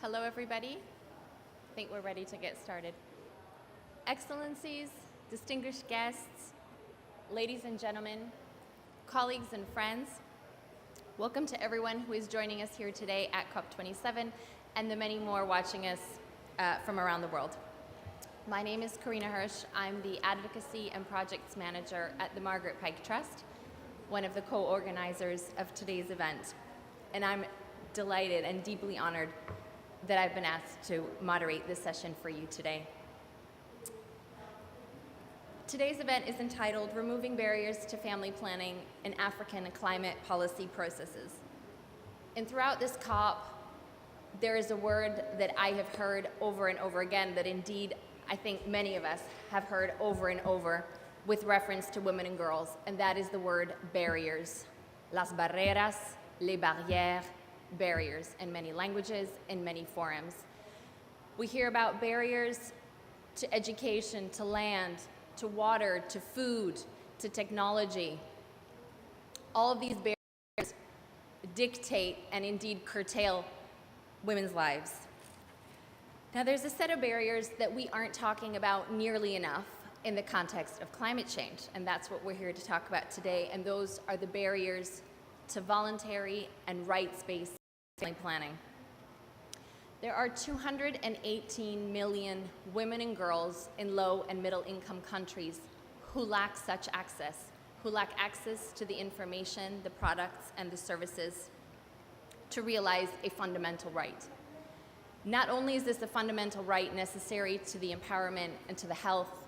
Hello, everybody. I think we're ready to get started. Excellencies, distinguished guests, ladies and gentlemen, colleagues and friends, welcome to everyone who is joining us here today at COP27 and the many more watching us from around the world. My name is Carina Hirsch. I'm the Advocacy and Projects Manager at the Margaret Pike Trust, one of the co-organizers of today's event. And I'm delighted and deeply honored that I've been asked to moderate this session for you today. Today's event is entitled Removing Barriers to Family Planning in African Climate Policy Processes. And throughout this COP, there is a word that I have heard over and over again that indeed I think many of us have heard over and over with reference to women and girls, and that is the word barriers. Las barreras, les barrières, barriers in many languages, in many forums. We hear about barriers to education, to land, to water, to food, to technology. All of these barriers dictate and indeed curtail women's lives. Now, there's a set of barriers that we aren't talking about nearly enough in the context of climate change, and that's what we're here to talk about today, and those are the barriers to voluntary and rights-based family planning. There are 218 million women and girls in low and middle income countries who lack such access, who lack access to the information, the products, and the services to realize a fundamental right. Not only is this a fundamental right necessary to the empowerment and to the health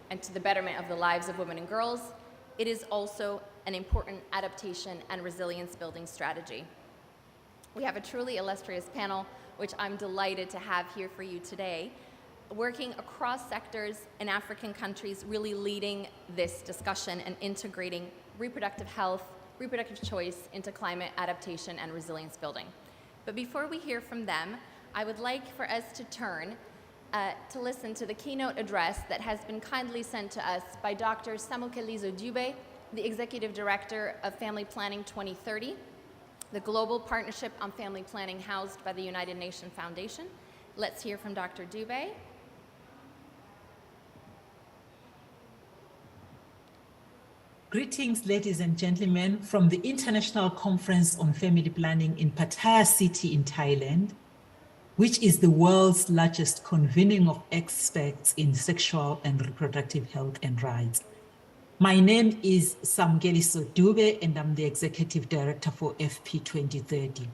and to the betterment of the lives of women and girls, it is also an important adaptation and resilience building strategy. We have a truly illustrious panel, which I'm delighted to have here for you today, working across sectors in African countries, really leading this discussion and integrating reproductive health, reproductive choice into climate adaptation and resilience building. But before we hear from them, I would like for us to turn to listen to the keynote address that has been kindly sent to us by Dr. Samukelizo Dube, the Executive Director of Family Planning 2030, the global partnership on family planning housed by the United Nations Foundation. Let's hear from Dr. Dube. Greetings, ladies and gentlemen, from the International Conference on Family Planning in Pattaya City in Thailand, which is the world's largest convening of experts in sexual and reproductive health and rights. My name is Samukelizo Dube, and I'm the Executive Director for FP 2030.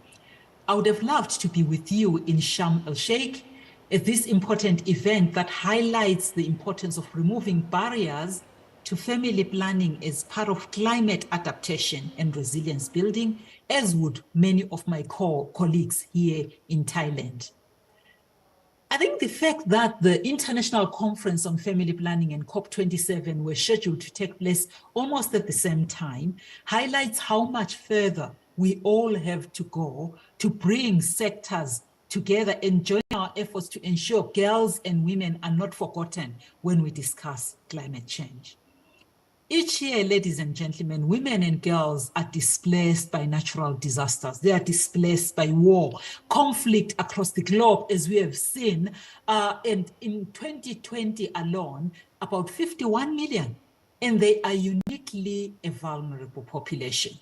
I would have loved to be with you in Sharm el-Sheikh at this important event that highlights the importance of removing barriers to family planning as part of climate adaptation and resilience building, as would many of my colleagues here in Thailand. I think the fact that the International Conference on Family Planning and COP27 were scheduled to take place almost at the same time highlights how much further we all have to go to bring sectors together and join our efforts to ensure girls and women are not forgotten when we discuss climate change. Each year, ladies and gentlemen, women and girls are displaced by natural disasters. They are displaced by war, conflict across the globe, as we have seen. And in 2020 alone, about 51 million, and they are uniquely a vulnerable population.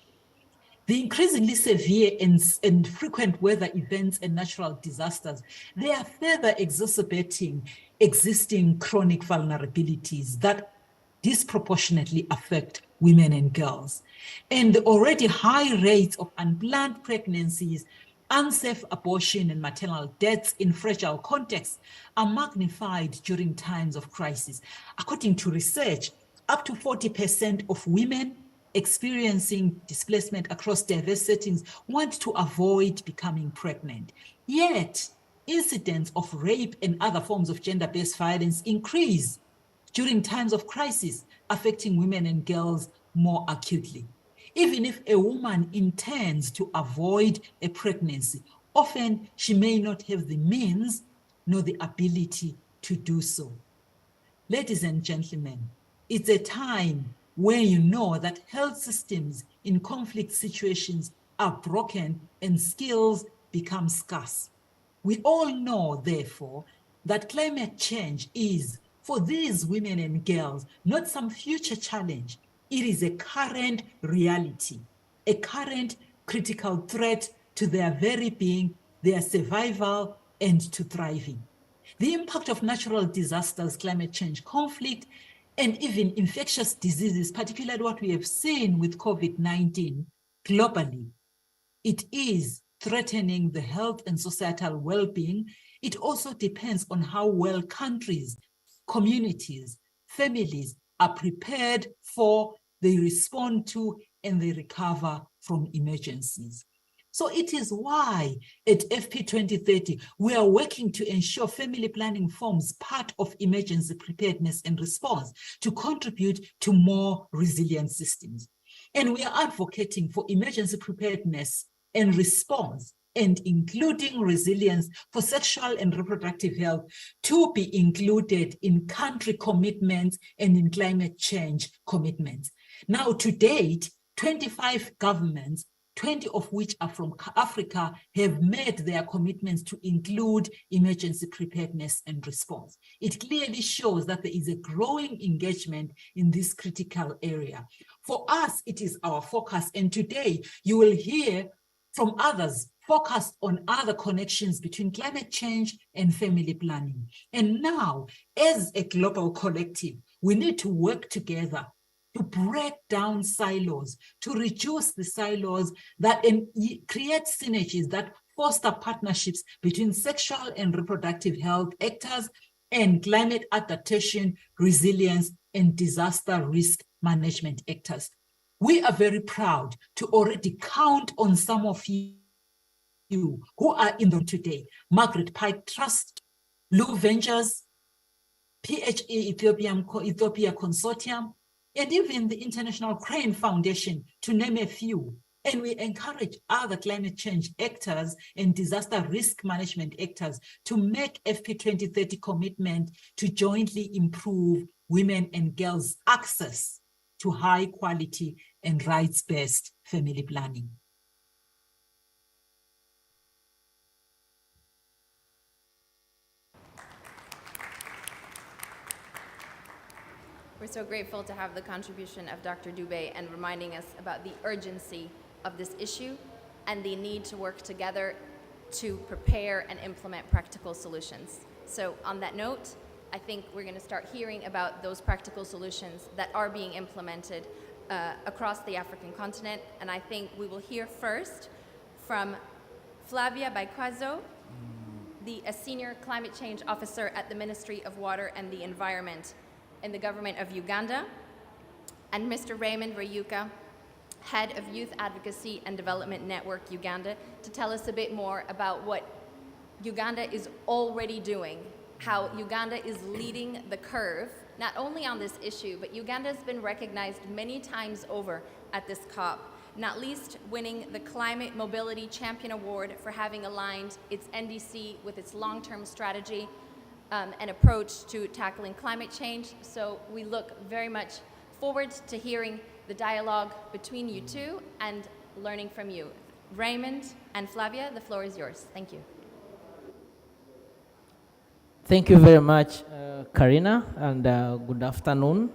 The increasingly severe and frequent weather events and natural disasters, they are further exacerbating existing chronic vulnerabilities that disproportionately affect women and girls. And the already high rates of unplanned pregnancies, unsafe abortion, and maternal deaths in fragile contexts are magnified during times of crisis. According to research, up to 40% of women experiencing displacement across diverse settings want to avoid becoming pregnant. Yet, incidents of rape and other forms of gender-based violence increase during times of crisis, affecting women and girls more acutely. Even if a woman intends to avoid a pregnancy, often she may not have the means nor the ability to do so. Ladies and gentlemen, it's a time where you know that health systems in conflict situations are broken and skills become scarce. We all know, therefore, that climate change is, for these women and girls, not some future challenge. It is a current reality, a current critical threat to their very being, their survival, and to thriving. The impact of natural disasters, climate change, conflict, and even infectious diseases, particularly what we have seen with COVID-19 globally, it is threatening the health and societal well-being. It also depends on how well countries, communities, families are prepared for, they respond to, and they recover from emergencies. So it is why at FP 2030, we are working to ensure family planning forms part of emergency preparedness and response to contribute to more resilient systems. And we are advocating for emergency preparedness and response, and including resilience for sexual and reproductive health to be included in country commitments and in climate change commitments. Now, to date, 25 governments, 20 of which are from Africa, have made their commitments to include emergency preparedness and response. It clearly shows that there is a growing engagement in this critical area. For us, it is our focus, and today you will hear from others focused on other connections between climate change and family planning. And now, as a global collective, we need to work together to break down silos, to reduce the silos that create synergies that foster partnerships between sexual and reproductive health actors and climate adaptation, resilience, and disaster risk management actors. We are very proud to already count on some of you who are in them today. Margaret Pike Trust, Blue Ventures, PHE Ethiopia Consortium, and even the International Crane Foundation, to name a few. And we encourage other climate change actors and disaster risk management actors to make FP 2030 commitment to jointly improve women and girls' access to high quality and rights-based family planning. We're so grateful to have the contribution of Dr. Dube and reminding us about the urgency of this issue and the need to work together to prepare and implement practical solutions. So on that note, I think we're going to start hearing about those practical solutions that are being implemented across the African continent. And I think we will hear first from Flavia Baikwazo, a senior climate change officer at the Ministry of Water and the Environment in the government of Uganda, and Mr. Raymond Ruyoka, head of Youth Advocacy and Development Network Uganda, to tell us a bit more about what Uganda is already doing, how Uganda is leading the curve, not only on this issue, but Uganda has been recognized many times over at this COP, not least winning the Climate Mobility Champion Award for having aligned its NDC with its long-term strategy and approach to tackling climate change. So we look very much forward to hearing the dialogue between you two and learning from you. Raymond and Flavia, the floor is yours. Thank you. Thank you very much, Carina, and good afternoon.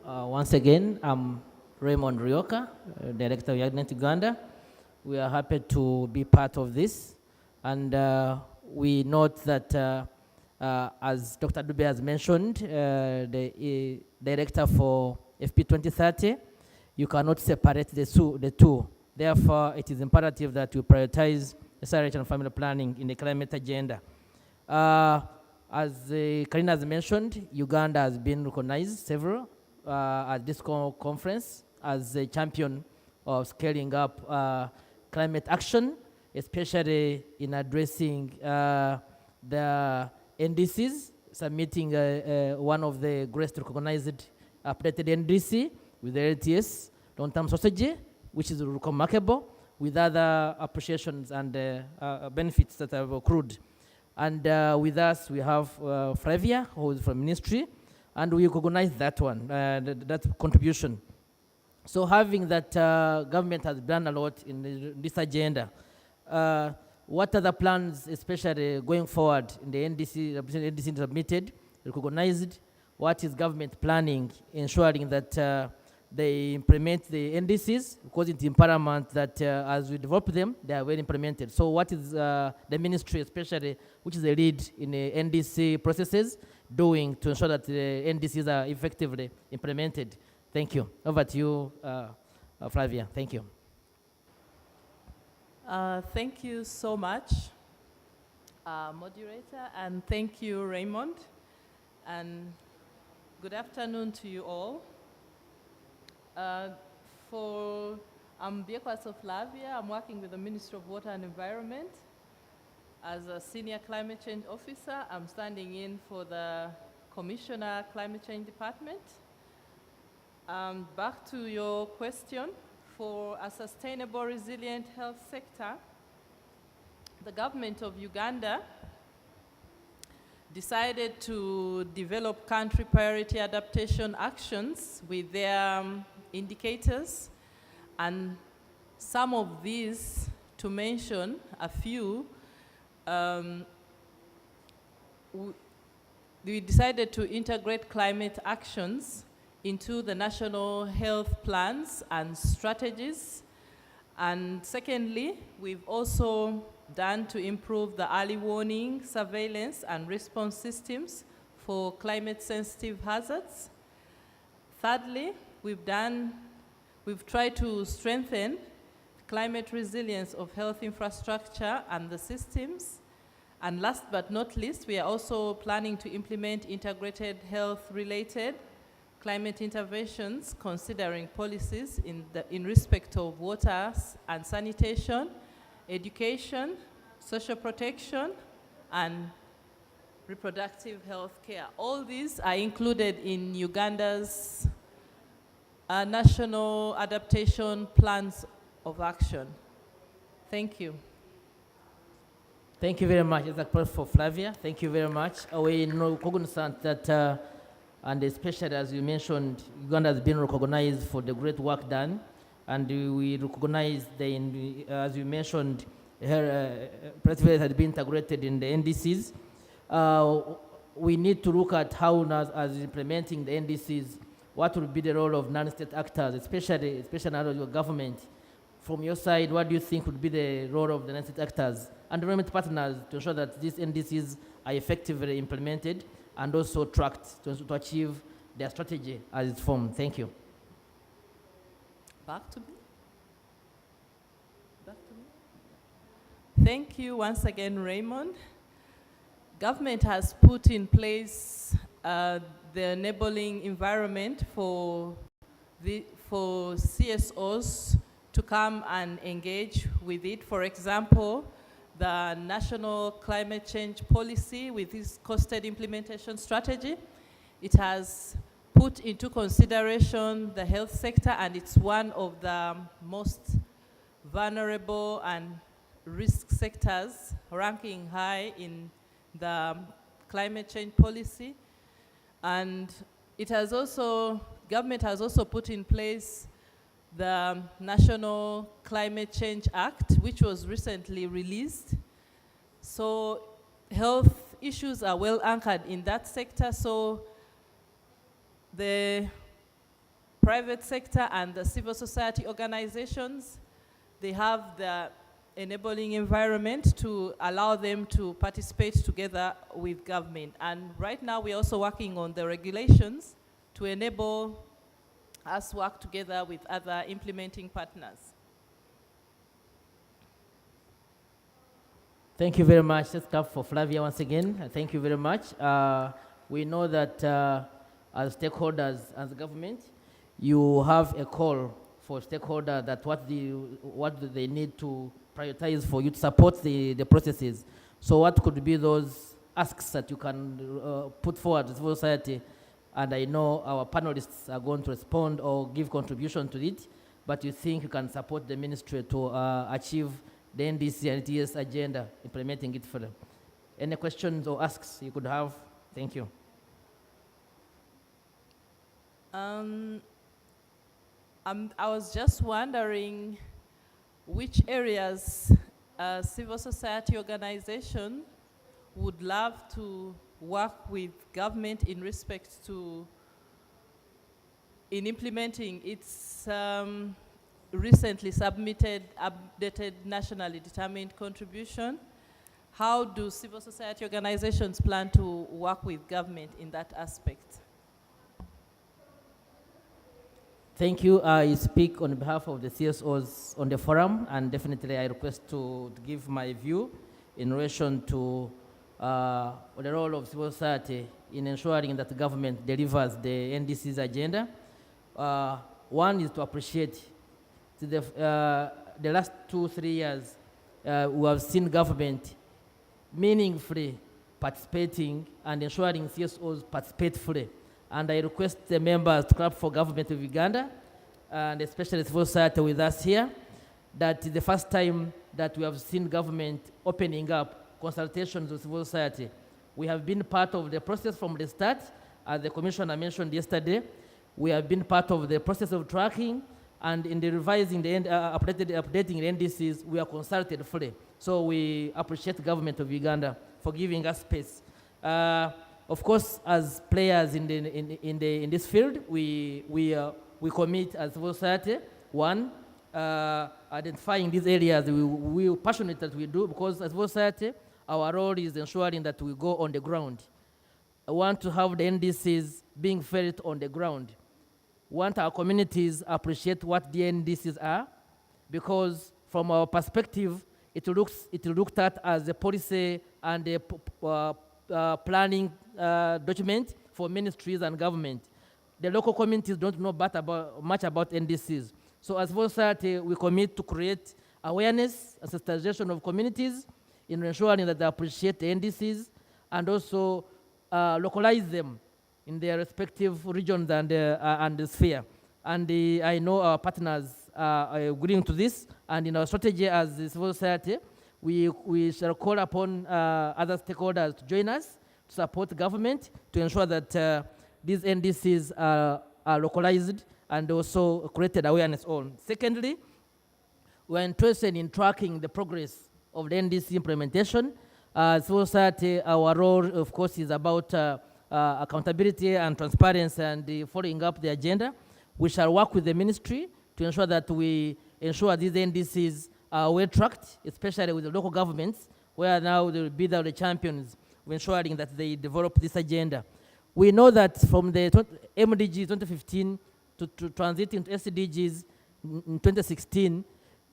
Once again, I'm Raymond Ruyoka, Director of Uganda. We are happy to be part of this, and we note that as Dr. Dube has mentioned, the director for FP 2030, you cannot separate the two. Therefore, it is imperative that we prioritize SRH and family planning in the climate agenda. As Carina has mentioned, Uganda has been recognized several at this conference as a champion of scaling up climate action, especially in addressing the NDCs, submitting one of the greatest recognized updated NDC with the LTS, long-term strategy, which is remarkable, with other appreciations and benefits that have accrued. And with us, we have Flavia, who is from Ministry, and we recognize that one, that contribution. So having that government has done a lot in this agenda, what are the plans, especially going forward in the NDC submitted, recognized? What is government planning, ensuring that they implement the NDCs, because it's paramount that as we develop them, they are well implemented. So what is the ministry, especially, which is the lead in the NDC processes, doing to ensure that the NDCs are effectively implemented? Thank you. Over to you, Flavia. Thank you. Thank you so much, moderator, and thank you, Raymond. And good afternoon to you all. I'm Biekwaso Flavia. I'm working with the Ministry of Water and Environment as a Senior Climate Change Officer. I'm standing in for the Commissioner Climate Change Department. Back to your question. For a sustainable, resilient health sector, the government of Uganda decided to develop country priority adaptation actions with their indicators, and some of these, to mention a few, we decided to integrate climate actions into the national health plans and strategies. And secondly, we've also done to improve the early warning, surveillance, and response systems for climate-sensitive hazards. Thirdly, we've tried to strengthen climate resilience of health infrastructure and the systems. And last but not least, we are also planning to implement integrated health-related climate interventions, considering policies in respect of water and sanitation, education, social protection, and reproductive health care. All these are included in Uganda's national adaptation plans of action. Thank you. Thank you very much. That's a question for Flavia. Thank you very much. We know cognizant that and especially, as you mentioned, Uganda has been recognized for the great work done. And we recognize, as you mentioned, her president had been integrated in the NDCs. We need to look at how, as implementing the NDCs, what will be the role of non-state actors, especially out of your government. From your side, what do you think would be the role of the non-state actors and development partners to ensure that these NDCs are effectively implemented and also tracked to achieve their strategy as it's formed? Thank you. Back to me. Thank you once again, Raymond. Government has put in place the enabling environment for CSOs to come and engage with it. For example, the National Climate Change Policy with its costed implementation strategy. It has put into consideration the health sector, and it's one of the most vulnerable and risk sectors, ranking high in the climate change policy. And government has also put in place the National Climate Change Act, which was recently released. So health issues are well anchored in that sector. So the private sector and the civil society organizations, they have the enabling environment to allow them to participate together with government. And right now we're also working on the regulations to enable us work together with other implementing partners. Thank you very much. Let's clap for Flavia once again. Thank you very much. We know that as stakeholders, as government, you have a call for stakeholders that what do they need to prioritize for you to support the processes. So what could be those asks that you can put forward to civil society? And I know our panelists are going to respond or give contribution to it, but you think you can support the ministry to achieve the NDC and ETS agenda, implementing it for them. Any questions or asks you could have? Thank you. I was just wondering which areas a civil society organization would love to work with government in respect to in implementing its recently submitted, updated nationally determined contribution. How do civil society organizations plan to work with government in that aspect? Thank you. I speak on behalf of the CSOs on the forum, and definitely I request to give my view in relation to the role of civil society in ensuring that the government delivers the NDC's agenda. One is to appreciate the last 2-3 years, we have seen government meaningfully participating and ensuring CSOs participate fully. And I request the members to clap for government of Uganda, and especially civil society with us here, that is the first time that we have seen government opening up consultations with civil society. We have been part of the process from the start, as the commissioner mentioned yesterday. We have been part of the process of tracking, and in the revising the updating the NDCs, we are consulted fully. So we appreciate the government of Uganda for giving us space. Of course, as players in this field, we commit as civil society. One, identifying these areas we are passionate that we do, because as civil society, our role is ensuring that we go on the ground. I want to have the NDCs being felt on the ground. Want our communities appreciate what the NDCs are, because from our perspective, it looks looked at as a policy and a planning document for ministries and government. The local communities don't know much about NDCs. So as civil society, we commit to create awareness and sensitization of communities in ensuring that they appreciate the NDCs, and also localize them in their respective regions and the sphere. And I know our partners are agreeing to this, and in our strategy as a civil society, we shall call upon other stakeholders to join us, to support government, to ensure that these NDCs are localized and also created awareness on. Secondly, we're interested in tracking the progress of the NDC implementation. Civil society, our role, of course, is about accountability and transparency and following up the agenda. We shall work with the ministry to ensure that we ensure these NDCs are well tracked, especially with the local governments, where now they will be the champions of ensuring that they develop this agenda. We know that from the MDGs 2015 to transiting to SDGs in 2016,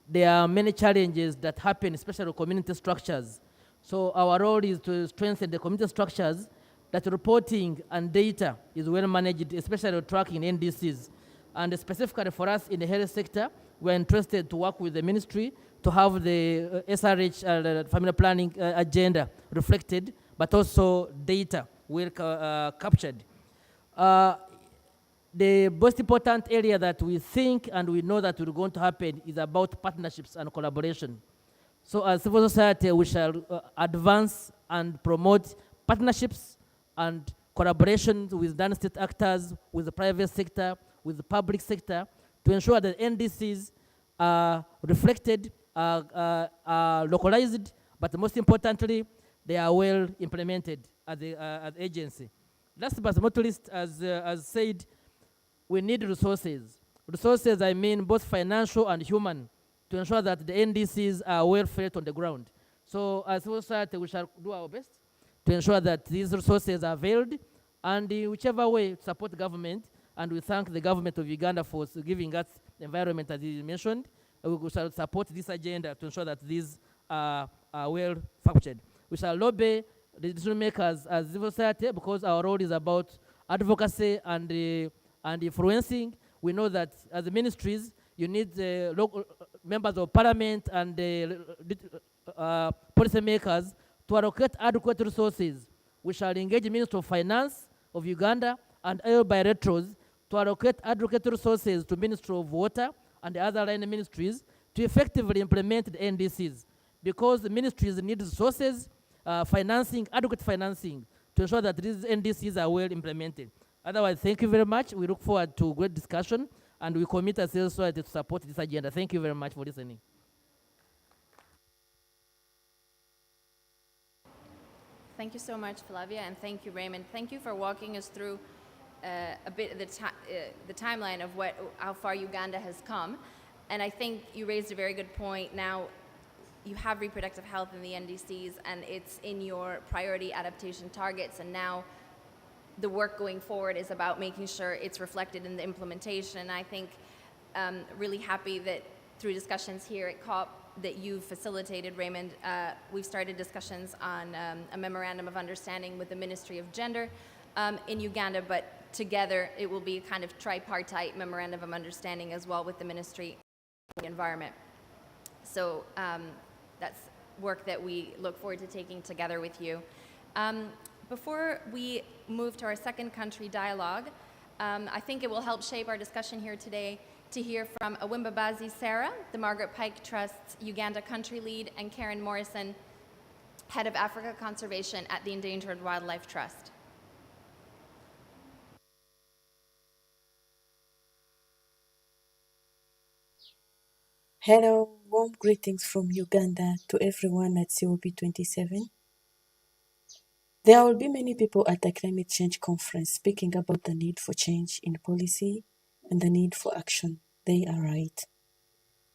there are many challenges that happen, especially community structures. So our role is to strengthen the community structures, that reporting and data is well managed, especially tracking NDCs. And specifically for us in the health sector, we're interested to work with the ministry to have the SRH family planning agenda reflected, but also data well captured. The most important area that we think and we know that will going to happen is about partnerships and collaboration. So as civil society, we shall advance and promote partnerships and collaborations with non-state actors, with the private sector, with the public sector, to ensure that NDCs are reflected, are localized, but most importantly, they are well implemented as an agency. Last but not least, as said, we need resources. Resources, I mean both financial and human, to ensure that the NDCs are well felt on the ground. So as civil society, we shall do our best to ensure that these resources are availed, and in whichever way to support the government, and we thank the government of Uganda for giving us the environment, as you mentioned. We shall support this agenda to ensure that these are well factured. We shall lobby the decision makers as civil society, because our role is about advocacy and influencing. We know that as the ministries, you need the local members of parliament and the policy makers to allocate adequate resources. We shall engage the Minister of Finance of Uganda and other bilaterals to allocate adequate resources to Ministry of Water and the other line ministries to effectively implement the NDCs, because the ministries need resources, financing, adequate financing, to ensure that these NDCs are well implemented. Otherwise, thank you very much. We look forward to great discussion, and we commit ourselves to support this agenda. Thank you very much for listening. Thank you so much, Flavia, and thank you, Raymond. Thank you for walking us through a bit of the timeline of how far Uganda has come. And I think you raised a very good point. Now, you have reproductive health in the NDCs, and it's in your priority adaptation targets, and now the work going forward is about making sure it's reflected in the implementation. I think really happy that through discussions here at COP that you've facilitated, Raymond, we've started discussions on a memorandum of understanding with the Ministry of Gender in Uganda, but together it will be a kind of tripartite memorandum of understanding as well with the Ministry of the Environment. So that's work that we look forward to taking together with you. Before we move to our second country dialogue, I think it will help shape our discussion here today to hear from Uwimbabazi Sarah, the Margaret Pike Trust's Uganda country lead, and Karen Morrison, head of Africa Conservation at the Endangered Wildlife Trust. Hello, warm greetings from Uganda to everyone at COP27. There will be many people at the climate change conference speaking about the need for change in policy and the need for action. They are right.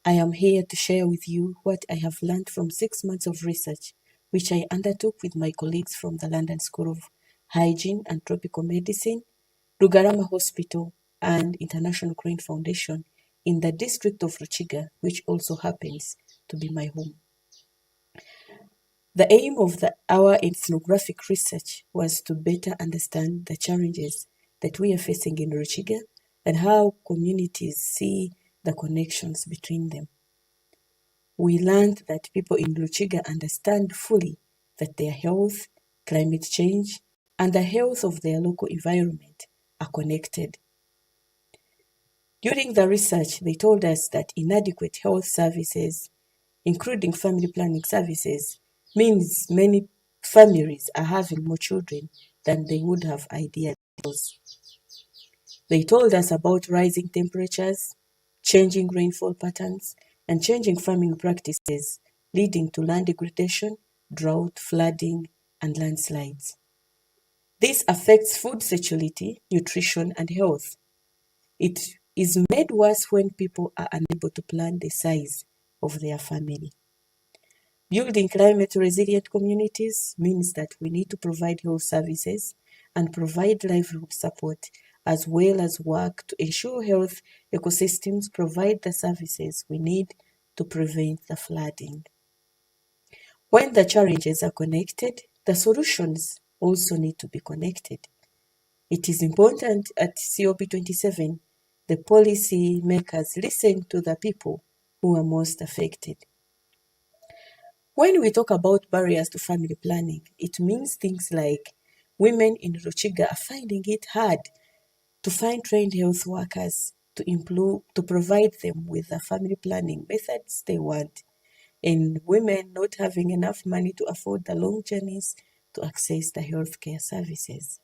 I am here to share with you what I have learned from 6 months of research, which I undertook with my colleagues from the London School of Hygiene and Tropical Medicine, Rugarama Hospital, and International Crane Foundation in the district of Ruchiga, which also happens to be my home. The aim of our ethnographic research was to better understand the challenges that we are facing in Ruchiga and how communities see the connections between them. We learned that people in Ruchiga understand fully that their health, climate change, and the health of their local environment are connected. During the research, they told us that inadequate health services, including family planning services, means many families are having more children than they would have ideally. They told us about rising temperatures, changing rainfall patterns, and changing farming practices, leading to land degradation, drought, flooding, and landslides. This affects food security, nutrition, and health. It is made worse when people are unable to plan the size of their family. Building climate-resilient communities means that we need to provide health services and provide livelihood support, as well as work to ensure health ecosystems provide the services we need to prevent the flooding. When the challenges are connected, the solutions also need to be connected. It is important at COP27 the policy makers listen to the people who are most affected. When we talk about barriers to family planning, it means things like women in Ruchiga are finding it hard to find trained health workers to provide them with the family planning methods they want, and women not having enough money to afford the long journeys to access the healthcare services.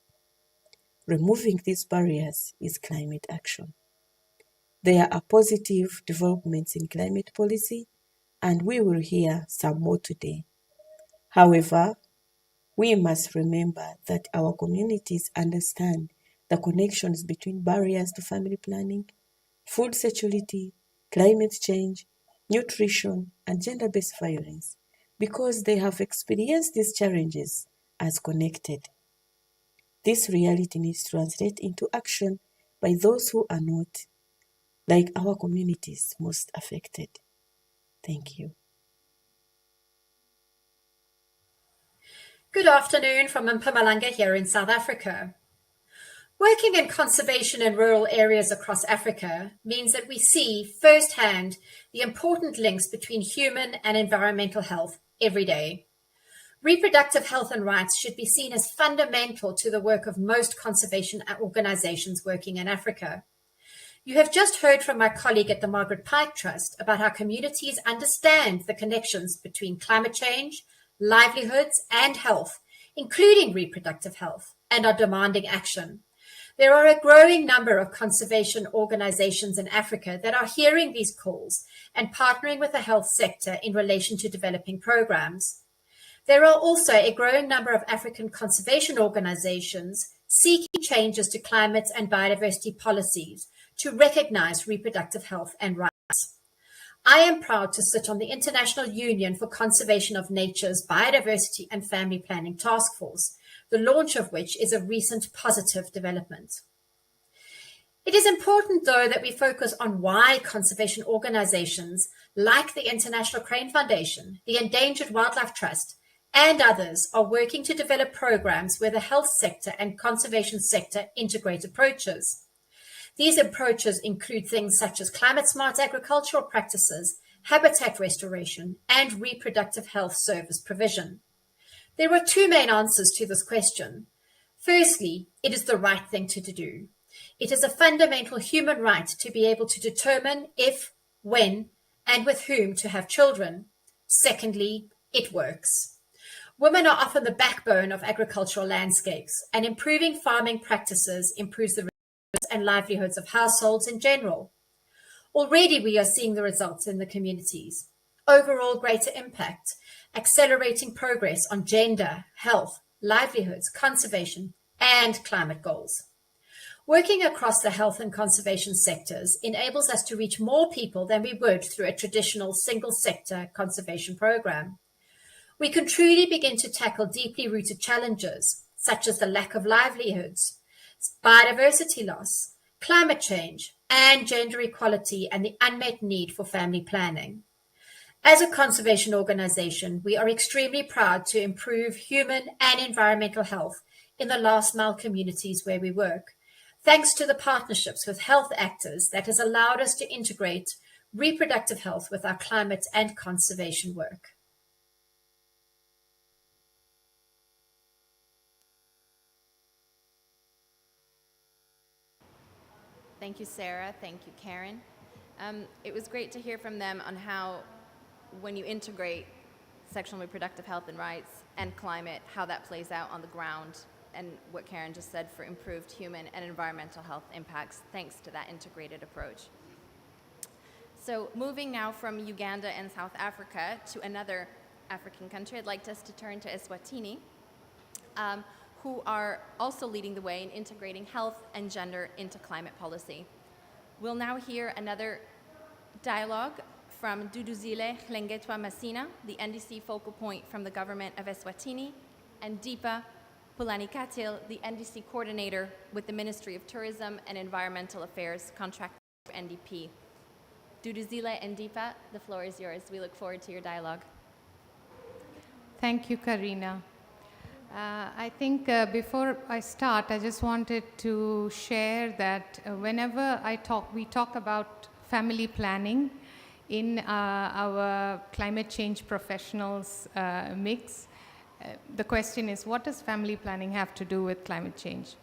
Removing these barriers is climate action. There are positive developments in climate policy, and we will hear some more today. However, we must remember that our communities understand the connections between barriers to family planning, food security, climate change, nutrition, and gender-based violence, because they have experienced these challenges as connected. This reality needs to translate into action by those who are not, like our communities most affected. Thank you. Good afternoon from Mpumalanga here in South Africa. Working in conservation in rural areas across Africa means that we see firsthand the important links between human and environmental health every day. Reproductive health and rights should be seen as fundamental to the work of most conservation organizations working in Africa. You have just heard from my colleague at the Margaret Pike Trust about how communities understand the connections between climate change, livelihoods, and health, including reproductive health, and are demanding action. There are a growing number of conservation organizations in Africa that are hearing these calls and partnering with the health sector in relation to developing programs. There are also a growing number of African conservation organizations seeking changes to climate and biodiversity policies to recognize reproductive health and rights. I am proud to sit on the International Union for Conservation of Nature's Biodiversity and Family Planning Task Force, the launch of which is a recent positive development. It is important, though, that we focus on why conservation organizations like the International Crane Foundation, the Endangered Wildlife Trust, and others are working to develop programs where the health sector and conservation sector integrate approaches. These approaches include things such as climate-smart agricultural practices, habitat restoration, and reproductive health service provision. There are two main answers to this question. Firstly, it is the right thing to do. It is a fundamental human right to be able to determine if, when, and with whom to have children. Secondly, it works. Women are often the backbone of agricultural landscapes, and improving farming practices improves the and livelihoods of households in general. Already we are seeing the results in the communities. Overall greater impact, accelerating progress on gender, health, livelihoods, conservation, and climate goals. Working across the health and conservation sectors enables us to reach more people than we would through a traditional single sector conservation program. We can truly begin to tackle deeply rooted challenges, such as the lack of livelihoods, biodiversity loss, climate change, and gender equality and the unmet need for family planning. As a conservation organization, we are extremely proud to improve human and environmental health in the last mile communities where we work, thanks to the partnerships with health actors that has allowed us to integrate reproductive health with our climate and conservation work. Thank you, Sarah. Thank you, Karen. It was great to hear from them on how, when you integrate sexual and reproductive health and rights and climate, how that plays out on the ground, and what Karen just said for improved human and environmental health impacts, thanks to that integrated approach. So moving now from Uganda and South Africa to another African country, I'd like us to turn to Eswatini, who are also leading the way in integrating health and gender into climate policy. We'll now hear another dialogue from Duduzile Hlengetwa Masina, the NDC focal point from the government of Eswatini, and Deepa Pulanikatil, the NDC coordinator with the Ministry of Tourism and Environmental Affairs, contractor for NDP. Duduzile and Deepa, the floor is yours. We look forward to your dialogue. Thank you, Carina. I think before I start, I just wanted to share that whenever we talk about family planning in our climate change professionals mix, the question is, what does family planning have to do with climate change?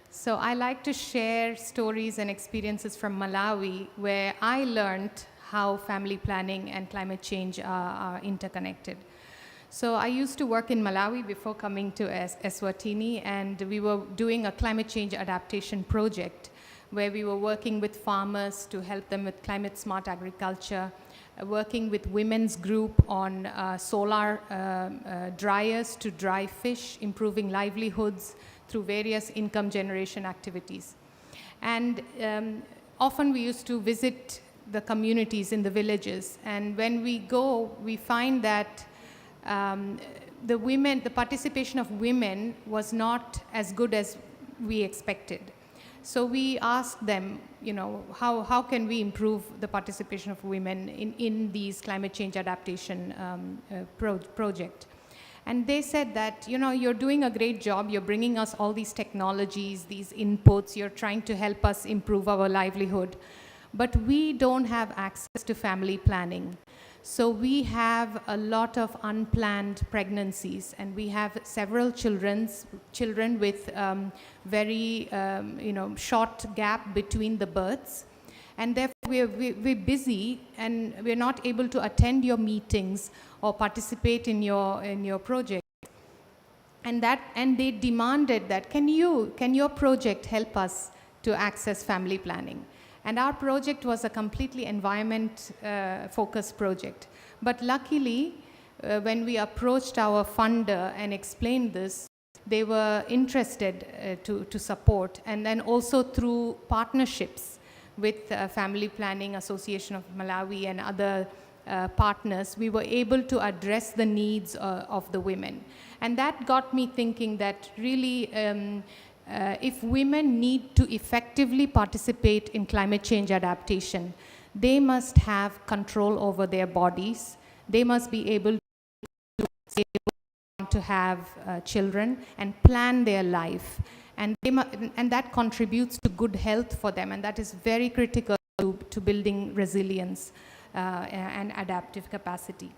So I like to share stories and experiences from Malawi, where I learned how family planning and climate change are interconnected. So I used to work in Malawi before coming to Eswatini, and we were doing a climate change adaptation project where we were working with farmers to help them with climate smart agriculture, working with women's group on solar dryers to dry fish, improving livelihoods through various income generation activities. And often we used to visit the communities in the villages, and when we go, we find that the participation of women was not as good as we expected. So we asked them, how can we improve the participation of women in these climate change adaptation project? And they said that, you're doing a great job, you're bringing us all these technologies, these inputs, you're trying to help us improve our livelihood, but we don't have access to family planning. So we have a lot of unplanned pregnancies, and we have several children with very short gap between the births, and therefore we're busy and we're not able to attend your meetings or participate in your project. And they demanded that, can your project help us to access family planning? And our project was a completely environment focused project. But luckily, when we approached our funder and explained this, they were interested to support. And then also through partnerships with Family Planning Association of Malawi and other partners, we were able to address the needs of the women. And that got me thinking that really, if women need to effectively participate in climate change adaptation, they must have control over their bodies. They must be able to have children and plan their life. And that contributes to good health for them. And that is very critical to building resilience and adaptive capacity.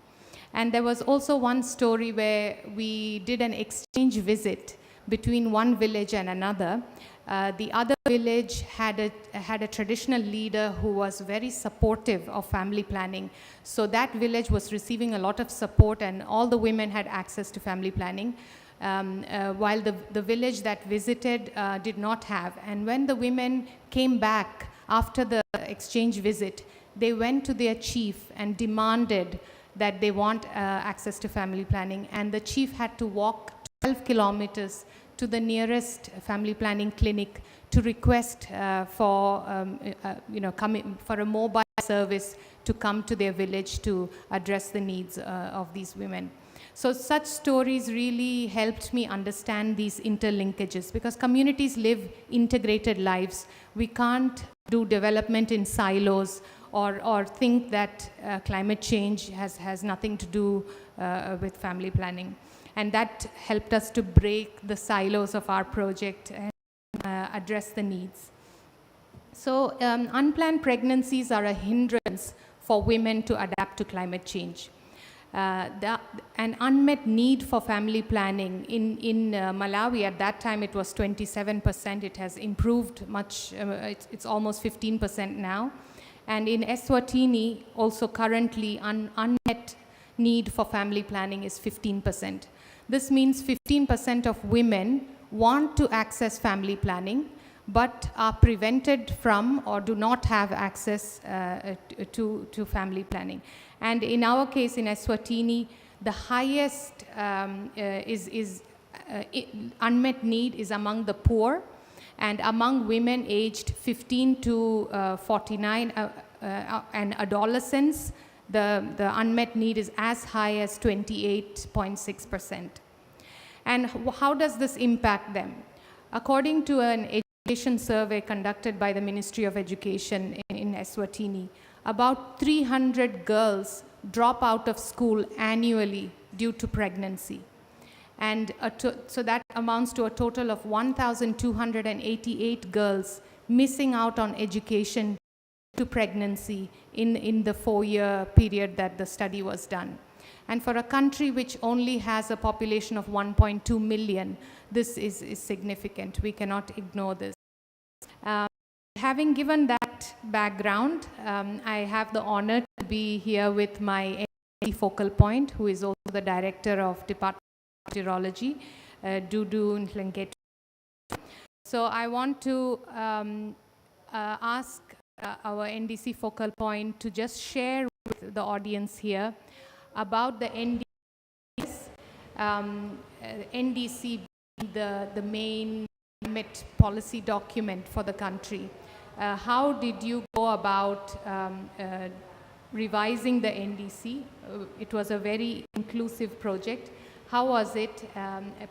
And there was also one story where we did an exchange visit between one village and another. The other village had a traditional leader who was very supportive of family planning. So that village was receiving a lot of support, and all the women had access to family planning, while the village that visited did not have. And when the women came back after the exchange visit, they went to their chief and demanded that they want access to family planning. And the chief had to walk 12 kilometers to the nearest family planning clinic to request for a mobile service to come to their village to address the needs of these women. So such stories really helped me understand these interlinkages, because communities live integrated lives. We can't do development in silos or think that climate change has nothing to do with family planning. And that helped us to break the silos of our project and address the needs. So unplanned pregnancies are a hindrance for women to adapt to climate change. An unmet need for family planning in Malawi, at that time it was 27%. It has improved much, it's almost 15% now. And in Eswatini, also currently unmet need for family planning is 15%. This means 15% of women want to access family planning, but are prevented from or do not have access to family planning. And in our case, in Eswatini, the highest unmet need is among the poor, and among women aged 15 to 49 and adolescents, the unmet need is as high as 28.6%. And how does this impact them? According to an education survey conducted by the Ministry of Education in Eswatini, about 300 girls drop out of school annually due to pregnancy. And so that amounts to a total of 1,288 girls missing out on education to pregnancy in the 4-year period that the study was done. And for a country which only has a population of 1.2 million, this is significant. We cannot ignore this. Having given that background, I have the honor to be here with my focal point, who is also the director of Department of Meteorology, Dube Nhlengeti. So I want to ask our NDC focal point to just share with the audience here about the NDCs, NDC being the main climate policy document for the country. How did you go about revising the NDC? It was a very inclusive project. How was it?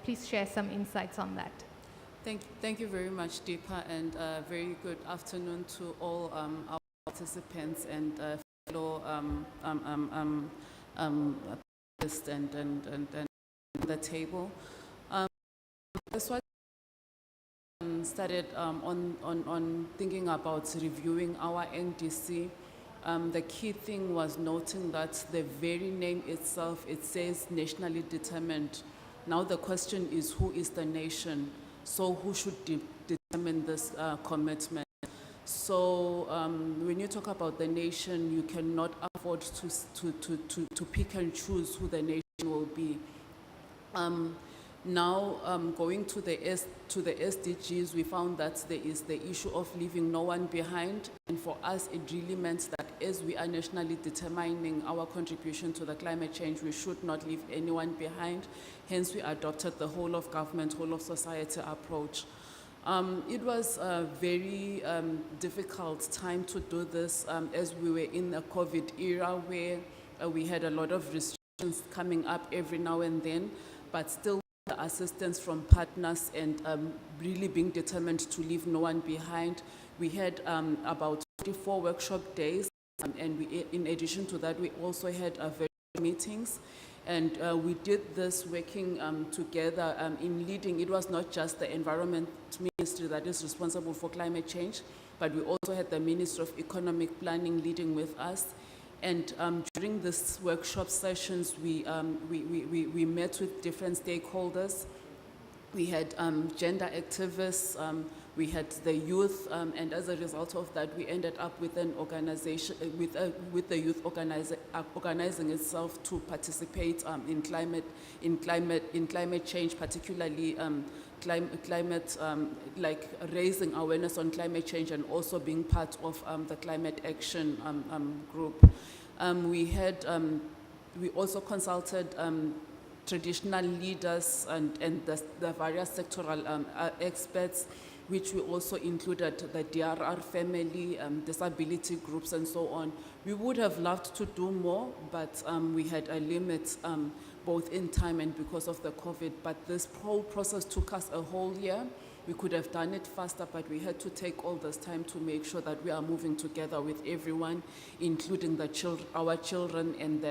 Please share some insights on that. Thank you very much, Deepa, and very good afternoon to all our participants and fellow panelists and the table. That's what started on thinking about reviewing our NDC. The key thing was noting that the very name itself, it says nationally determined. Now the question is, who is the nation? So who should determine this commitment? So when you talk about the nation, you cannot afford to pick and choose who the nation will be. Now, going to the SDGs, we found that there is the issue of leaving no one behind. And for us, it really meant that as we are nationally determining our contribution to the climate change, we should not leave anyone behind. Hence, we adopted the whole of government, whole of society approach. It was a very difficult time to do this as we were in a COVID era where we had a lot of restrictions coming up every now and then, but still the assistance from partners and really being determined to leave no one behind. We had about 44 workshop days, and in addition to that, we also had various meetings. And we did this working together in leading. It was not just the Environment Ministry that is responsible for climate change, but we also had the Ministry of Economic Planning leading with us. And during this workshop sessions, we met with different stakeholders. We had gender activists, we had the youth, and as a result of that, we ended up with an organization, with the youth organizing itself to participate in climate change, particularly climate, like raising awareness on climate change and also being part of the climate action group. We also consulted traditional leaders and the various sectoral experts, which we also included the DRR family, disability groups, and so on. We would have loved to do more, but we had a limit both in time and because of the COVID. But this whole process took us a whole year. We could have done it faster, but we had to take all this time to make sure that we are moving together with everyone, including our children and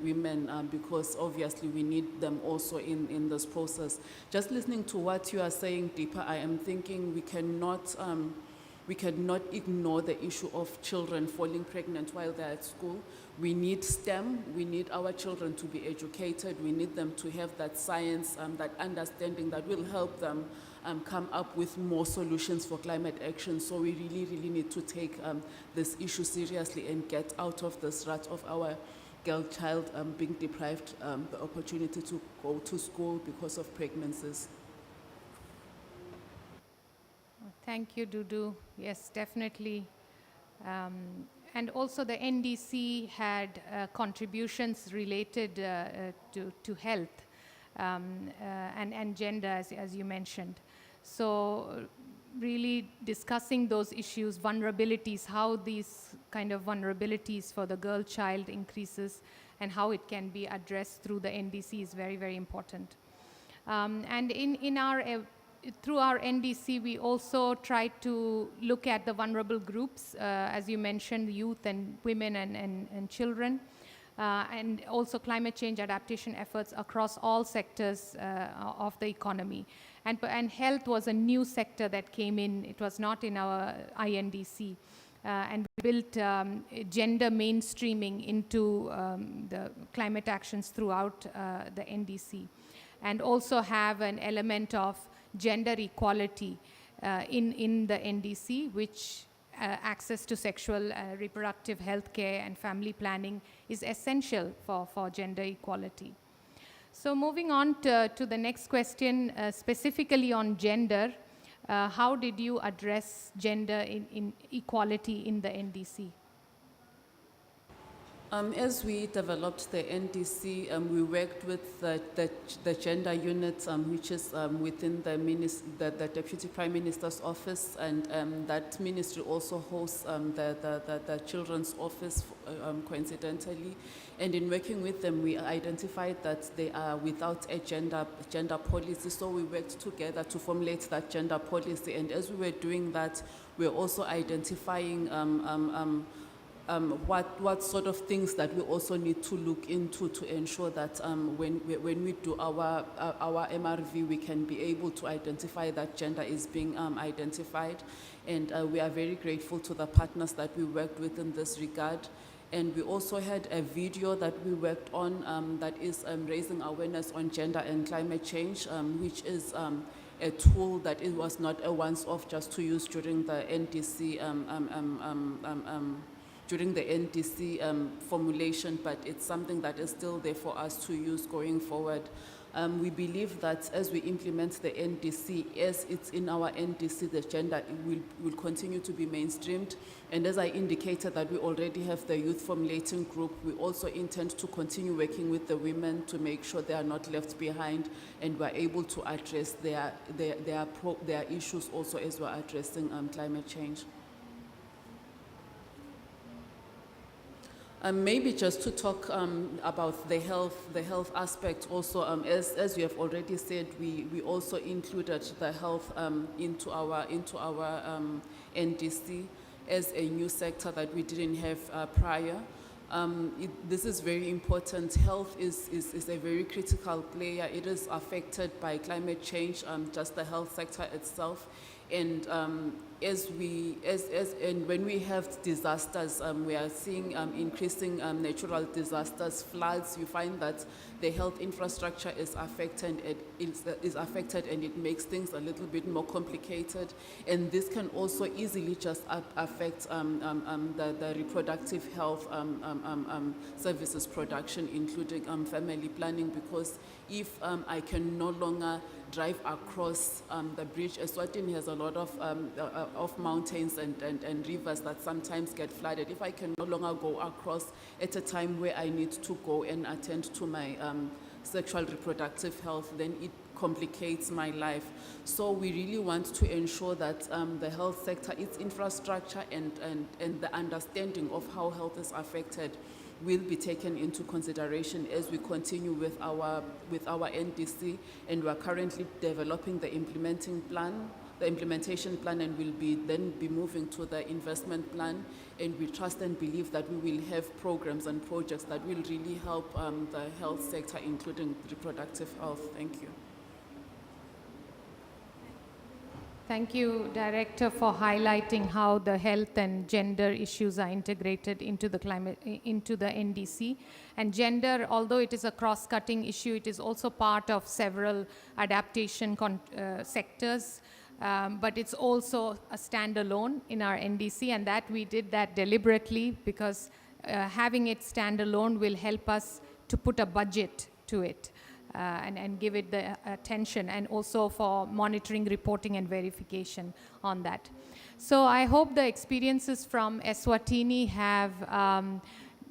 women, because obviously we need them also in this process. Just listening to what you are saying, Deepa, I am thinking we cannot ignore the issue of children falling pregnant while they're at school. We need STEM. We need our children to be educated. We need them to have that science, that understanding that will help them come up with more solutions for climate action. So we really, really need to take this issue seriously and get out of this rut of our girl child being deprived the opportunity to go to school because of pregnancies. Thank you, Dudu. Yes, definitely. And also the NDC had contributions related to health and gender, as you mentioned. So really discussing those issues, vulnerabilities, how these kind of vulnerabilities for the girl child increases and how it can be addressed through the NDC is very, very important. And through our NDC, we also try to look at the vulnerable groups, as you mentioned, youth and women and children, and also climate change adaptation efforts across all sectors of the economy. And health was a new sector that came in. It was not in our INDC. And we built gender mainstreaming into the climate actions throughout the NDC. And also have an element of gender equality in the NDC, which access to sexual reproductive health care and family planning is essential for gender equality. So moving on to the next question, specifically on gender, how did you address gender equality in the NDC? As we developed the NDC, we worked with the gender unit, which is within the Deputy Prime Minister's office, and that ministry also hosts the Children's Office, coincidentally. And in working with them, we identified that they are without a gender policy, so we worked together to formulate that gender policy. And as we were doing that, we were also identifying what sort of things that we also need to look into to ensure that when we do our MRV, we can be able to identify that gender is being identified. And we are very grateful to the partners that we worked with in this regard. And we also had a video that we worked on that is raising awareness on gender and climate change, which is a tool that it was not a once-off just to use during the NDC formulation, but it's something that is still there for us to use going forward. We believe that as we implement the NDC, as it's in our NDC, the gender will continue to be mainstreamed. And as I indicated that we already have the youth formulating group, we also intend to continue working with the women to make sure they are not left behind and we're able to address their issues also as we're addressing climate change. Maybe just to talk about the health aspect also, as you have already said, we also included the health into our NDC as a new sector that we didn't have prior. This is very important. Health is a very critical player. It is affected by climate change, just the health sector itself. And when we have disasters, we are seeing increasing natural disasters, floods. You find that the health infrastructure is affected, and it makes things a little bit more complicated. And this can also easily just affect the reproductive health services production, including family planning, because if I can no longer drive across the bridge, Eswatini has a lot of mountains and rivers that sometimes get flooded. If I can no longer go across at a time where I need to go and attend to my sexual reproductive health, then it complicates my life. So we really want to ensure that the health sector, its infrastructure and the understanding of how health is affected will be taken into consideration as we continue with our NDC, and we are currently developing the implementation plan, and will then be moving to the investment plan. And we trust and believe that we will have programs and projects that will really help the health sector, including reproductive health. Thank you. Thank you, Director, for highlighting how the health and gender issues are integrated into the NDC. And gender, although it is a cross-cutting issue, it is also part of several adaptation sectors. But it's also a standalone in our NDC, and that we did that deliberately because having it standalone will help us to put a budget to it. And give it the attention, and also for monitoring, reporting, and verification on that. So I hope the experiences from Eswatini have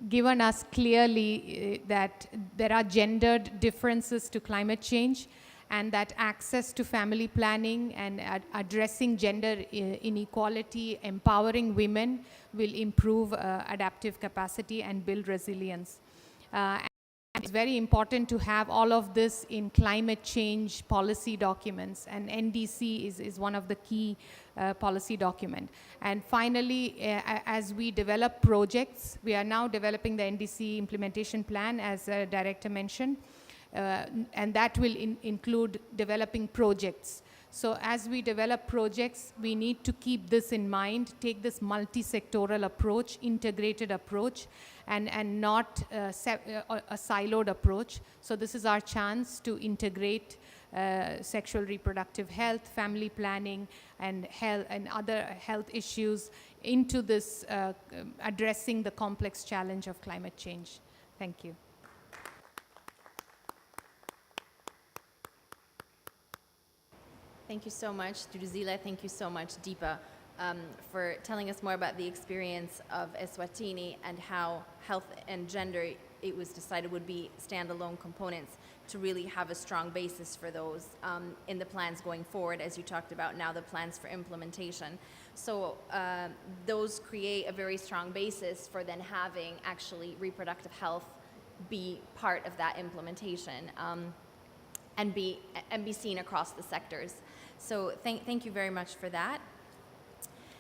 given us clearly that there are gendered differences to climate change, and that access to family planning and addressing gender inequality, empowering women will improve adaptive capacity and build resilience. It's very important to have all of this in climate change policy documents, and NDC is one of the key policy document. And finally, as we develop projects, we are now developing the NDC implementation plan, as Director mentioned, and that will include developing projects. So as we develop projects, we need to keep this in mind, take this multi-sectoral approach, integrated approach, and not a siloed approach. So this is our chance to integrate sexual reproductive health, family planning, and health and other health issues into this addressing the complex challenge of climate change. Thank you. Thank you so much, Druzila. Thank you so much, Deepa, for telling us more about the experience of Eswatini and how health and gender, it was decided, would be standalone components to really have a strong basis for those in the plans going forward, as you talked about now, the plans for implementation. So those create a very strong basis for then having actually reproductive health be part of that implementation and be seen across the sectors. So thank you very much for that.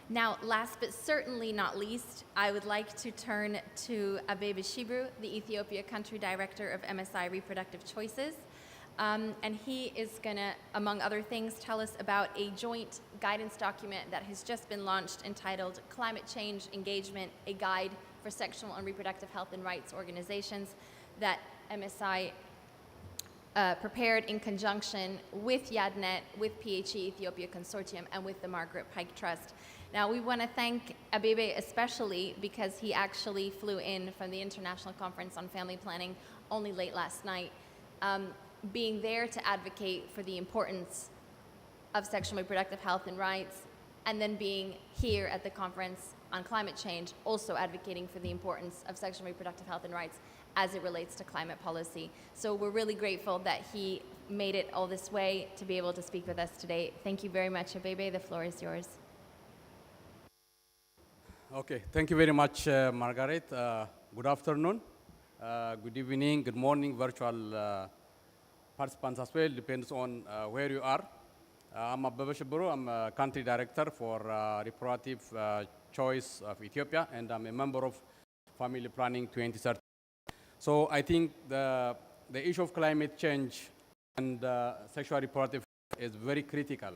Now, last but certainly not least, I would like to turn to Abebe Shibru, the Ethiopia Country Director of MSI Reproductive Choices. And he is going to, among other things, tell us about a joint guidance document that has just been launched entitled Climate Change Engagement, a Guide for Sexual and Reproductive Health and Rights Organizations, that MSI prepared in conjunction with YADNET, with PHE Ethiopia Consortium, and with the Margaret Pike Trust. Now, we want to thank Abebe especially because he actually flew in from the International Conference on Family Planning only late last night. being there to advocate for the importance of sexual and reproductive health and rights, and then being here at the conference on climate change, also advocating for the importance of sexual and reproductive health and rights as it relates to climate policy. So we're really grateful that he made it all this way to be able to speak with us today. Thank you very much, Abebe. The floor is yours. Okay, thank you very much, Margaret. Good afternoon, good evening, good morning, virtual participants as well, depends on where you are. I'm Abebe Shiburu, I'm a country director for reproductive choice of Ethiopia, and I'm a member of Family Planning 2030. So I think the issue of climate change and sexual reproductive is very critical,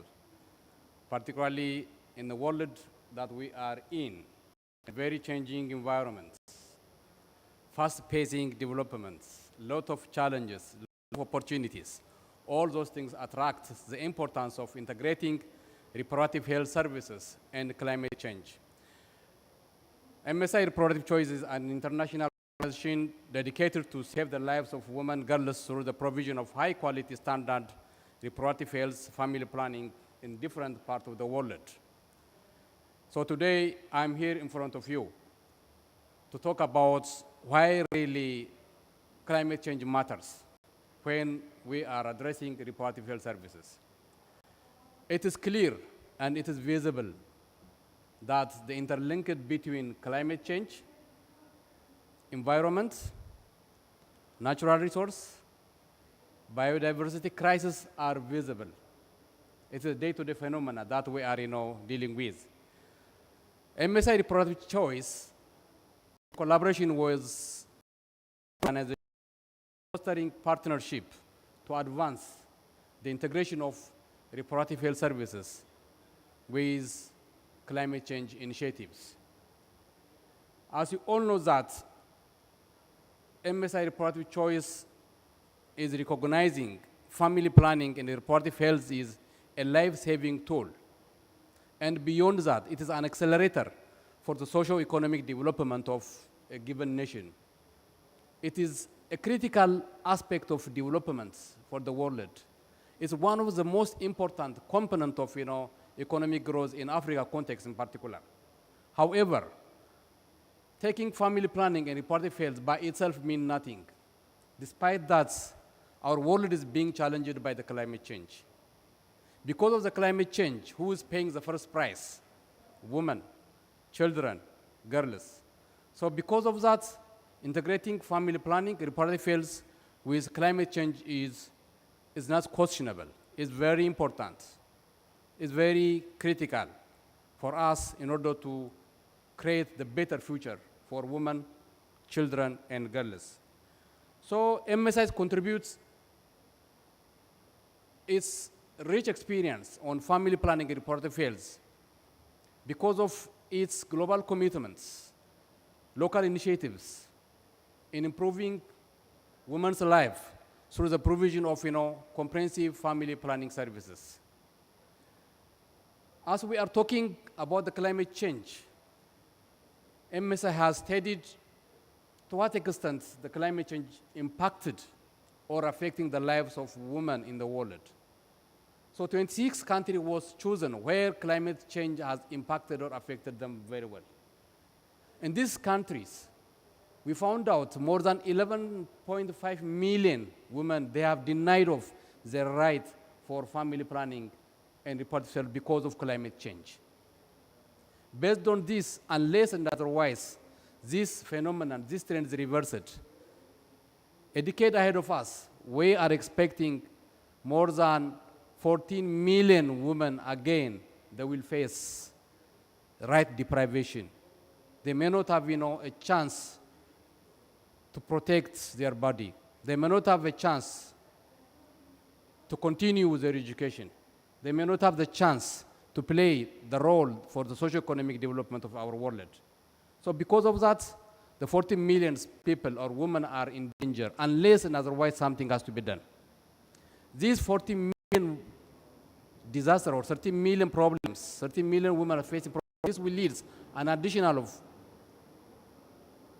particularly in the world that we are in, a very changing environment, fast-pacing developments, lot of challenges, lot of opportunities. All those things attract the importance of integrating reproductive health services and climate change. MSI Reproductive Choice is an international organization dedicated to save the lives of women and girls through the provision of high-quality standard reproductive health family planning in different parts of the world. So today, I'm here in front of you to talk about why really climate change matters when we are addressing reproductive health services. It is clear and it is visible that the interlinkage between climate change, environment, natural resource, biodiversity crisis are visible. It's a day-to-day phenomena that we are dealing with. MSI Reproductive Choice collaboration with organization fostering partnership to advance the integration of reproductive health services with climate change initiatives. As you all know that MSI Reproductive Choice is recognizing family planning and reproductive health is a life-saving tool. And beyond that, it is an accelerator for the socio-economic development of a given nation. It is a critical aspect of development for the world. It's one of the most important components of economic growth in Africa context in particular. However, taking family planning and reproductive health by itself means nothing. Despite that, our world is being challenged by the climate change. Because of the climate change, who is paying the first price? Women, children, girls. So because of that, integrating family planning, reproductive health with climate change is not questionable. It's very important. It's very critical for us in order to create the better future for women, children, and girls. So MSI contributes its rich experience on family planning and reproductive health because of its global commitments, local initiatives in improving women's life through the provision of comprehensive family planning services. As we are talking about the climate change, MSI has studied to what extent the climate change impacted or affecting the lives of women in the world. So 26 countries was chosen where climate change has impacted or affected them very well. In these countries, we found out more than 11.5 million women, they have denied of their right for family planning and reproductive health because of climate change. Based on this, unless and otherwise, this phenomenon, this trend is reversed. A decade ahead of us, we are expecting more than 14 million women again that will face right deprivation. They may not have a chance to protect their body. They may not have a chance to continue with their education. They may not have the chance to play the role for the socio-economic development of our world. So because of that, the 14 million people or women are in danger unless and otherwise something has to be done. These 14 million disaster or 30 million problems, 30 million women are facing problems. This will lead an additional of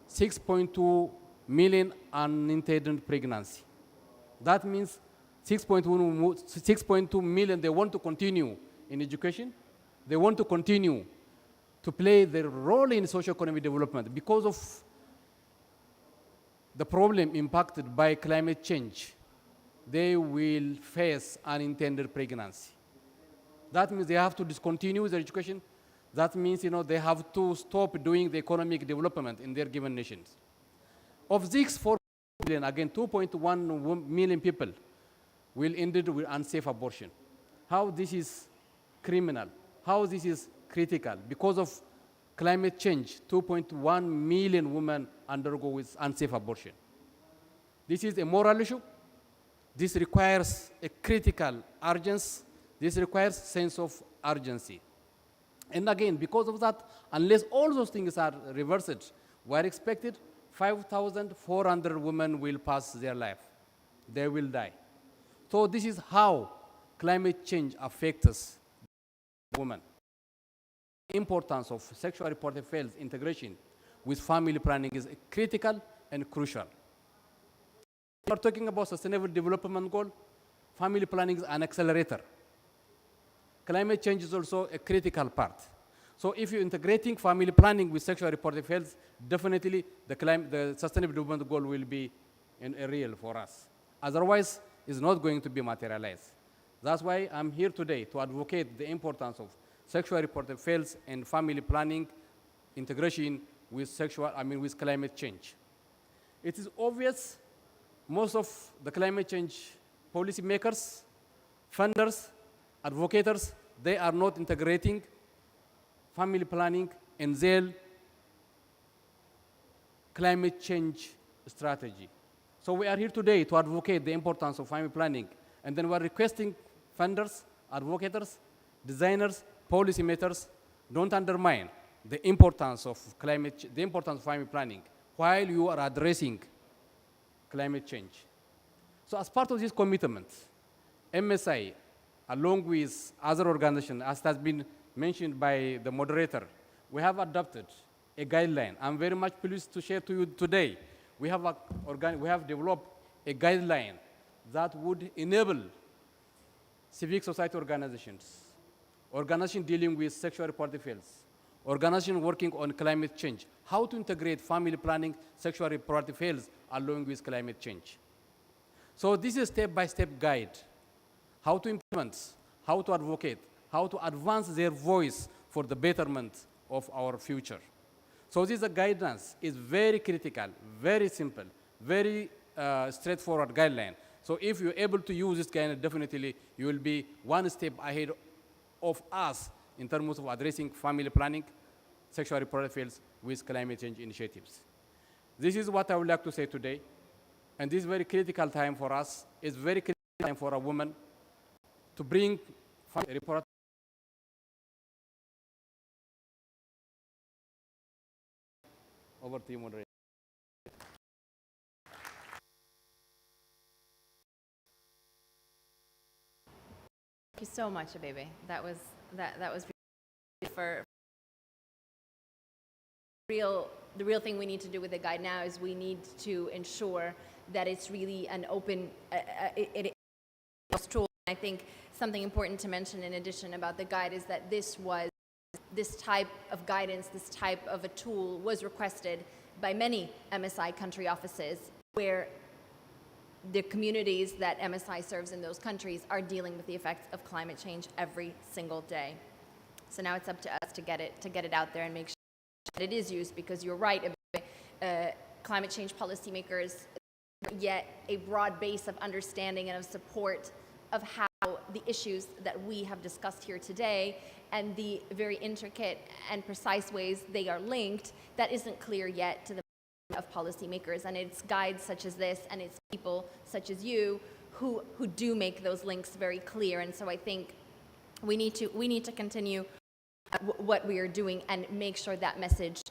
6.2 million unintended pregnancy. That means 6.2 million, they want to continue in education. They want to continue to play their role in socio-economic development because of the problem impacted by climate change. They will face unintended pregnancy. That means they have to discontinue their education. That means, they have to stop doing the economic development in their given nations. Of these 4 million, again, 2.1 million people will end it with unsafe abortion. How this is criminal, how this is critical. Because of climate change, 2.1 million women undergo with unsafe abortion. This is a moral issue. This requires a critical urgency. This requires sense of urgency. And again, because of that, unless all those things are reversed, we are expected 5,400 women will pass their life. They will die. So this is how climate change affects women. The importance of sexual reproductive health integration with family planning is critical and crucial. We are talking about sustainable development goal. Family planning is an accelerator. Climate change is also a critical part. So if you're integrating family planning with sexual reproductive health, definitely the sustainable development goal will be real for us. Otherwise, it's not going to be materialized. That's why I'm here today to advocate the importance of sexual reproductive health and family planning integration with with climate change. It is obvious most of the climate change policymakers, funders, advocates, they are not integrating family planning in their climate change strategy. So we are here today to advocate the importance of family planning, and then we are requesting funders, advocates, designers, policymakers, don't undermine the importance of family planning while you are addressing climate change. So as part of this commitment, MSI, along with other organizations, as has been mentioned by the moderator, we have adopted a guideline. I'm very much pleased to share to you today. We have developed a guideline that would enable civic society organizations dealing with sexual reproductive health, organizations working on climate change, how to integrate family planning, sexual reproductive health, along with climate change. So this is a step-by-step guide, how to implement, how to advocate, how to advance their voice for the betterment of our future. So this guidance is very critical, very simple, very straightforward guideline. So if you're able to use this guideline, definitely you will be one step ahead of us in terms of addressing family planning, sexual reproductive health with climate change initiatives. This is what I would like to say today. And this is very critical time for us. It's very critical time for a woman to bring reproductive. Over to you, moderator. Thank you so much, Abebe. That was for the real thing we need to do with the guide now is we need to ensure that it's really an open tool. I think something important to mention in addition about the guide is that this type of guidance, this type of a tool was requested by many MSI country offices where the communities that MSI serves in those countries are dealing with the effects of climate change every single day. So now it's up to us to get it out there and make sure that it is used, because you're right, climate change policymakers yet a broad base of understanding and of support of how the issues that we have discussed here today and the very intricate and precise ways they are linked, that isn't clear yet to the of policymakers. And it's guides such as this and it's people such as you who do make those links very clear. And so I think we need to continue what we are doing and make sure that message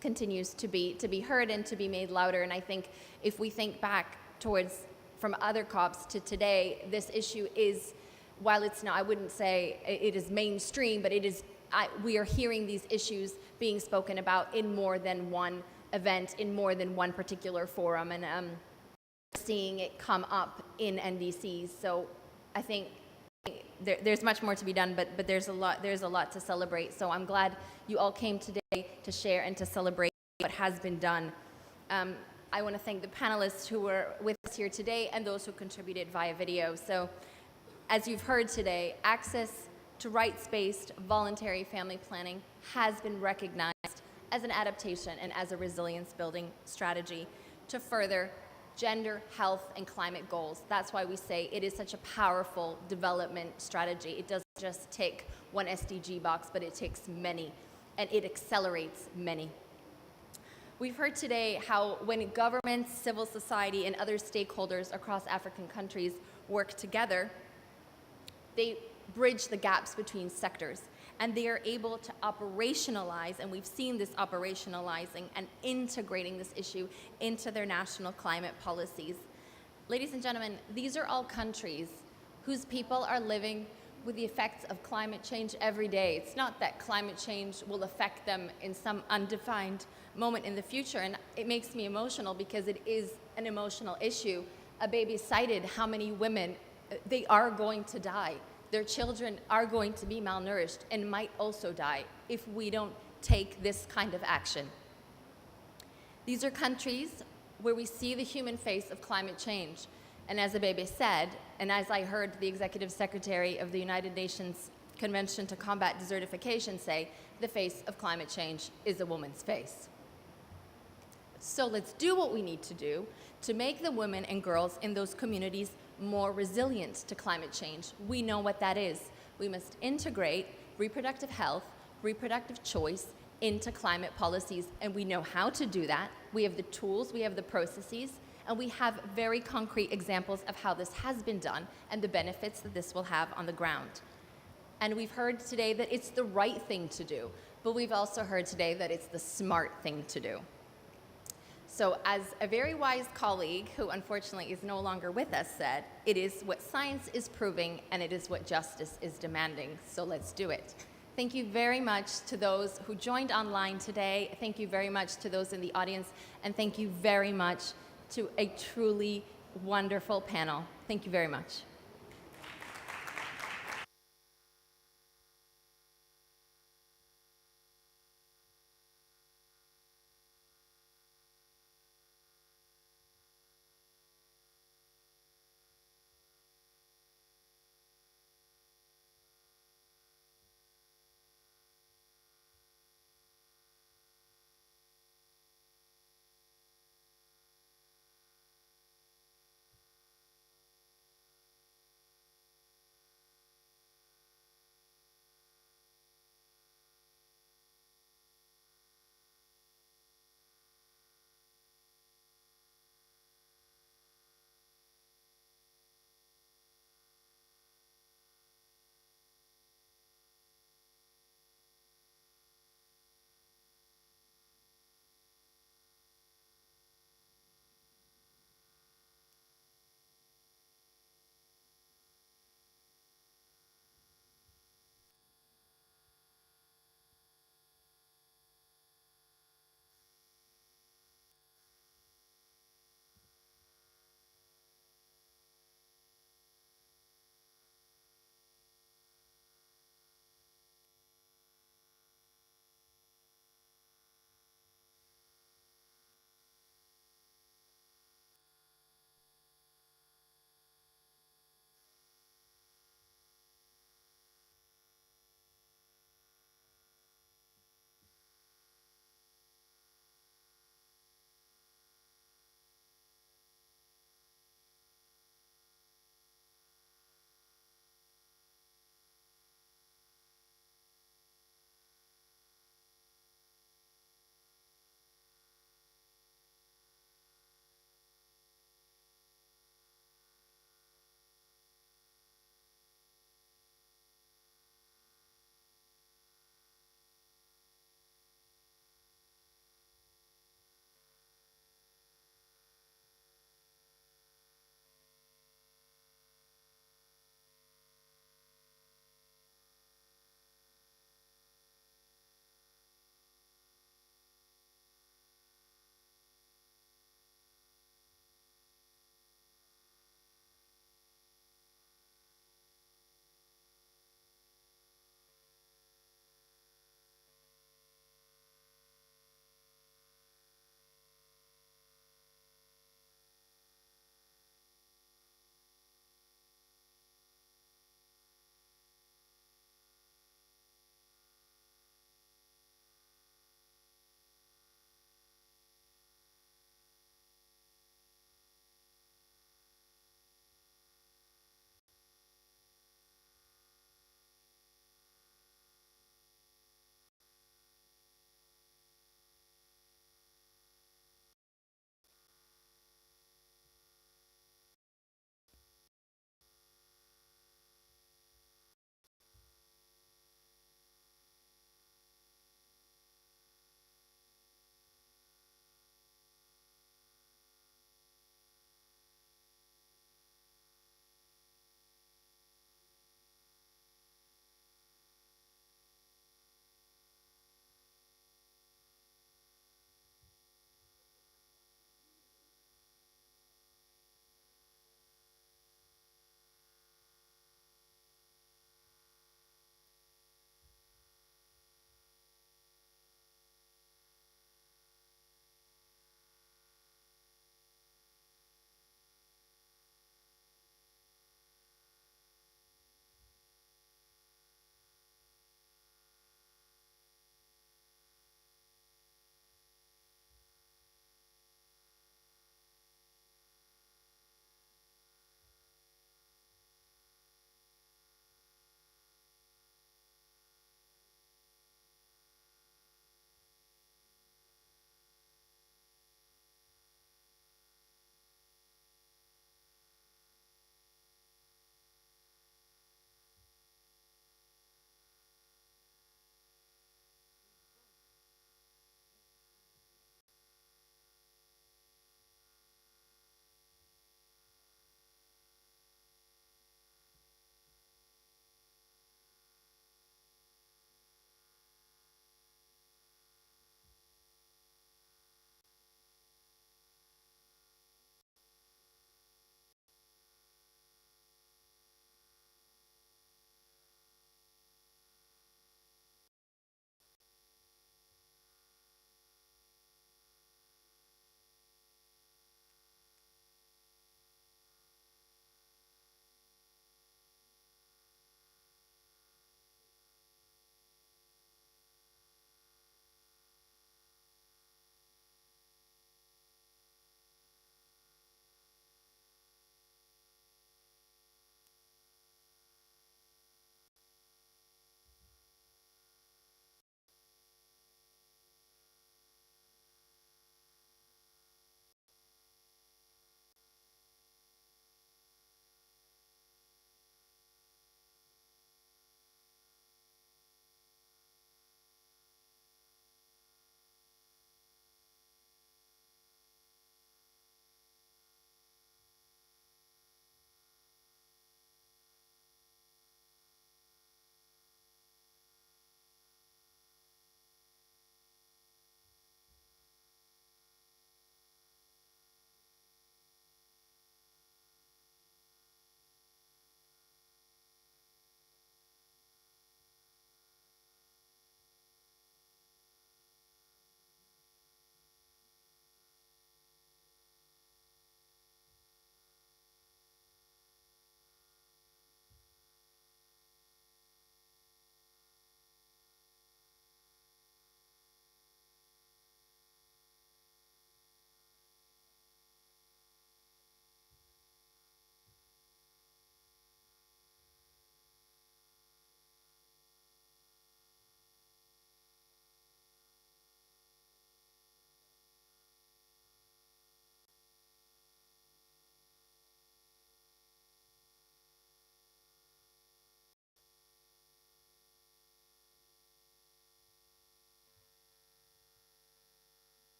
continues to be heard and to be made louder. And I think if we think back towards from other COPs to today, this issue is, while it's not, I wouldn't say it is mainstream, but it is, we are hearing these issues being spoken about in more than one event, in more than one particular forum. And seeing it come up in NDCs. So I think there's much more to be done, but there's a lot to celebrate. So I'm glad you all came today to share and to celebrate what has been done. I want to thank the panelists who were with us here today and those who contributed via video. So as you've heard today, access to rights-based voluntary family planning has been recognized as an adaptation and as a resilience-building strategy to further gender, health, and climate goals. That's why we say it is such a powerful development strategy. It doesn't just tick one SDG box, but it ticks many, and it accelerates many. We've heard today how when governments, civil society, and other stakeholders across African countries work together, they bridge the gaps between sectors, and they are able to operationalize, and we've seen this operationalizing and integrating this issue into their national climate policies. Ladies and gentlemen, these are all countries whose people are living with the effects of climate change every day. It's not that climate change will affect them in some undefined moment in the future, and it makes me emotional because it is an emotional issue. A baby cited how many women, they are going to die. Their children are going to be malnourished and might also die if we don't take this kind of action. These are countries where we see the human face of climate change. And as Abebe said, and as I heard the Executive Secretary of the United Nations Convention to Combat Desertification say, the face of climate change is a woman's face. So let's do what we need to do to make the women and girls in those communities more resilient to climate change. We know what that is. We must integrate reproductive health, reproductive choice into climate policies, and we know how to do that. We have the tools, we have the processes, and we have very concrete examples of how this has been done and the benefits that this will have on the ground. And we've heard today that it's the right thing to do, but we've also heard today that it's the smart thing to do. So as a very wise colleague, who unfortunately is no longer with us, said, it is what science is proving and it is what justice is demanding, so let's do it. Thank you very much to those who joined online today. Thank you very much to those in the audience, and thank you very much to a truly wonderful panel. Thank you very much.